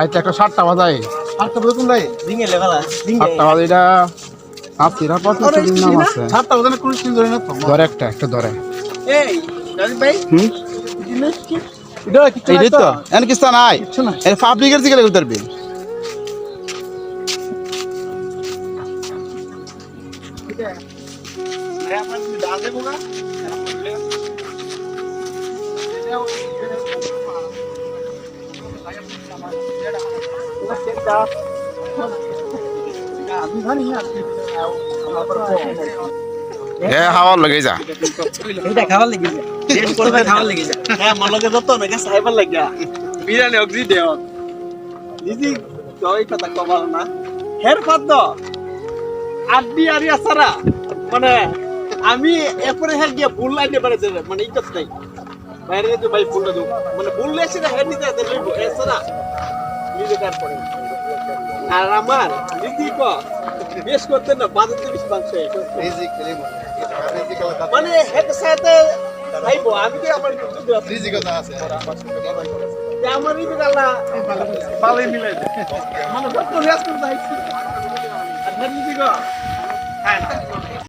একটা 7টা বাজায় 7টা বাজে কোন ভাই রিং এ লেভেলা রিং 7টা বাজে এটা আপনিরা কত দিন নাম আছে 7টা বাজে কোন দিন ধরে না তো ধরে একটা ধরে এই রাজীব ভাই জিনিস কি এটা কিছু নাই তো এন কিছু নাই এর পাবলিকের দিকে লাগতে পারবে ঠিক আছে मैं अपन डाल दे होगा হাওয়া লগে যা এটা খাবার লাগি যা ডেট করবে খাবার লাগি যা হ্যাঁ মন লগে যত না সাইবার লাগিয়া বিরানি অক্সি দেও দিদি কই কথা কমাল না হের কত আড্ডি আরি আসারা মানে আমি এরপরে হ্যাঁ গিয়া ভুল লাইনে পারে যাবে মানে ইজ্জত নাই বাইরে তো ভাই ভুলটা দেব মানে ভুল লেছে না হেড নিতে দেবে এসে না নিজে কার পড়ে আর আমার নীতি কো বেশ করতে না বাজাতে বেশি বাংছে মানে হেড সাথে ভাইবো আমি কি আমার রিজি কথা আছে আমার রিজি আল্লাহ ভালোই মিলাই মানে কত রিয়াজ করতে আইছি আর নীতি কো হ্যাঁ